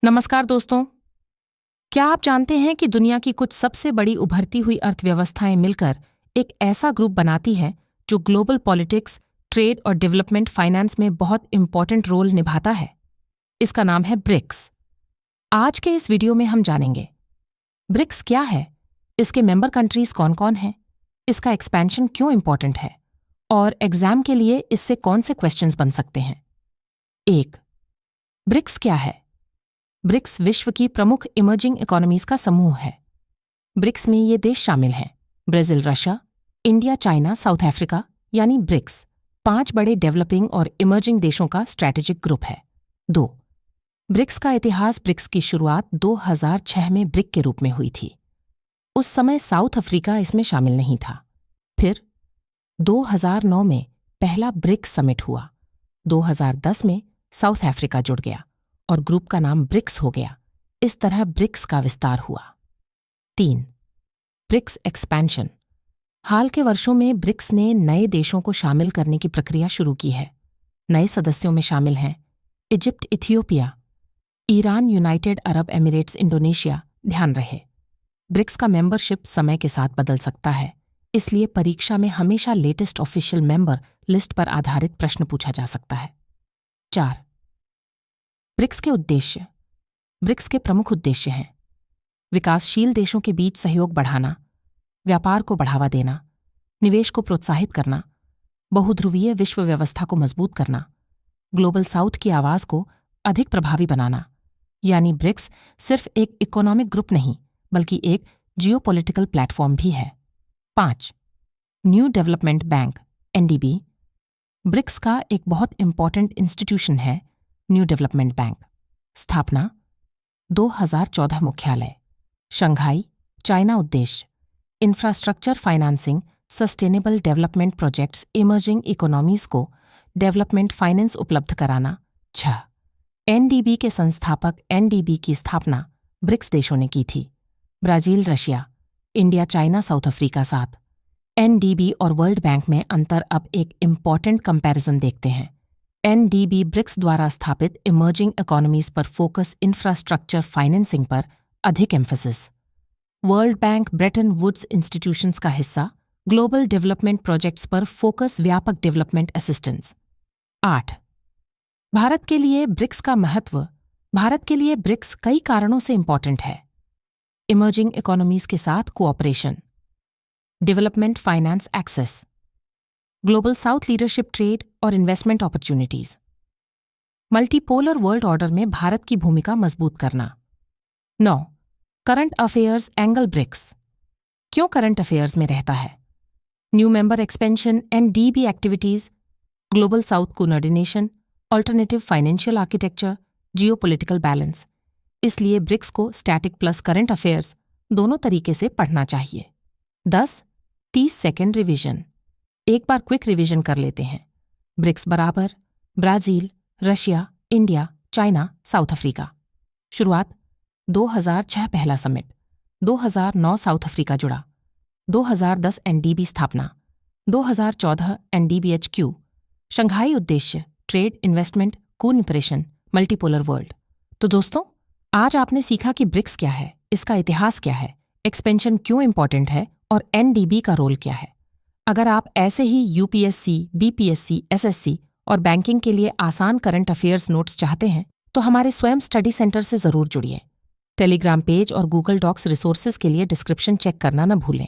नमस्कार दोस्तों। क्या आप जानते हैं कि दुनिया की कुछ सबसे बड़ी उभरती हुई अर्थव्यवस्थाएं मिलकर एक ऐसा ग्रुप बनाती है जो ग्लोबल पॉलिटिक्स, ट्रेड और डेवलपमेंट फाइनेंस में बहुत इंपॉर्टेंट रोल निभाता है? इसका नाम है ब्रिक्स। आज के इस वीडियो में हम जानेंगे ब्रिक्स क्या है, इसके मेंबर कंट्रीज कौन कौन हैं, इसका एक्सपेंशन क्यों इंपॉर्टेंट है और एग्जाम के लिए इससे कौन से क्वेश्चंस बन सकते हैं। 1. ब्रिक्स क्या है? ब्रिक्स विश्व की प्रमुख इमर्जिंग इकोनॉमीज का समूह है। ब्रिक्स में ये देश शामिल हैं: Brazil, Russia, India, China, south Africa, यानी ब्रिक्स 5 बड़े डेवलपिंग और इमर्जिंग देशों का स्ट्रैटेजिक ग्रुप है। 2. ब्रिक्स का इतिहास। ब्रिक्स की शुरुआत 2006 में ब्रिक के रूप में हुई थी। उस समय साउथ अफ्रीका इसमें शामिल नहीं था। फिर 2009 में पहला ब्रिक्स समिट हुआ। 2010 में साउथ अफ्रीका जुड़ गया और ग्रुप का नाम ब्रिक्स हो गया। इस तरह ब्रिक्स का विस्तार हुआ। 3. BRICS expansion. हाल के वर्षों में ब्रिक्स ने नए देशों को शामिल करने की प्रक्रिया शुरू की है। नए सदस्यों में शामिल हैं Egypt, Ethiopia, Iran, United Arab Emirates, Indonesia. ध्यान रहे, ब्रिक्स का मेंबरशिप समय के साथ बदल सकता है, इसलिए परीक्षा में हमेशा लेटेस्ट ऑफिशियल मेंबर लिस्ट पर आधारित प्रश्न पूछा जा सकता है। 4. ब्रिक्स के उद्देश्य। ब्रिक्स के प्रमुख उद्देश्य हैं: विकासशील देशों के बीच सहयोग बढ़ाना, व्यापार को बढ़ावा देना, निवेश को प्रोत्साहित करना, बहुध्रुवीय विश्व व्यवस्था को मजबूत करना, ग्लोबल साउथ की आवाज को अधिक प्रभावी बनाना। यानी ब्रिक्स सिर्फ एक इकोनॉमिक ग्रुप नहीं, बल्कि एक जियोपॉलिटिकल प्लेटफॉर्म भी है। 5. New Development Bank, NDB. BRICS का एक बहुत इंपॉर्टेंट इंस्टीट्यूशन है न्यू डेवलपमेंट बैंक। स्थापना 2014। मुख्यालय शंघाई, चाइना। उद्देश्य: infrastructure financing, sustainable development projects, emerging economies को डेवलपमेंट फाइनेंस उपलब्ध कराना। 6. एनडीबी के संस्थापक। एनडीबी की स्थापना ब्रिक्स देशों ने की थी: Brazil, Russia, India, China, south Africa. 7. NDB और वर्ल्ड बैंक में अंतर। अब एक इंपॉर्टेंट कंपैरिजन देखते हैं। एनडीबी ब्रिक्स द्वारा स्थापित इमर्जिंग इकोनॉमीज पर फोकस, इंफ्रास्ट्रक्चर फाइनेंसिंग पर अधिक emphasis. World Bank Bretton Woods institutions का हिस्सा, ग्लोबल डेवलपमेंट प्रोजेक्ट्स पर फोकस, व्यापक डेवलपमेंट असिस्टेंस। 8. भारत के लिए ब्रिक्स का महत्व। भारत के लिए ब्रिक्स कई कारणों से इंपॉर्टेंट है: इमर्जिंग इकोनॉमीज के साथ cooperation, development finance access, global south leadership, trade और investment opportunities, multipolar world order में भारत की भूमिका मजबूत करना। 9. Current affairs angle. ब्रिक्स क्यों करंट अफेयर्स में रहता है? New member expansion, NDB activities, global south coordination, alternative financial architecture, geopolitical balance. इसलिए ब्रिक्स को स्टैटिक प्लस करंट अफेयर्स दोनों तरीके से पढ़ना चाहिए। 10. 30 सेकेंड रिवीजन। एक बार क्विक रिवीजन कर लेते हैं। ब्रिक्स बराबर Brazil, Russia, India, China, south Africa. शुरुआत 2006 पहला समिट, 2009 साउथ अफ्रीका जुड़ा, 2010 एनडीबी स्थापना, 2014 एनडीबीएचक्यू। शंघाई उद्देश्य: trade, investment, cooperation, multipolar world. तो दोस्तों, आज आपने सीखा कि ब्रिक्स क्या है, इसका इतिहास क्या है, एक्सपेंशन क्यों इंपॉर्टेंट है और एनडीबी का रोल क्या है। अगर आप ऐसे ही यूपीएससी, बीपीएससी, एसएससी और बैंकिंग के लिए आसान करंट अफेयर्स नोट्स चाहते हैं तो हमारे स्वयं स्टडी सेंटर से जरूर जुड़िए। टेलीग्राम पेज और गूगल डॉक्स रिसोर्सेज के लिए डिस्क्रिप्शन चेक करना न भूलें।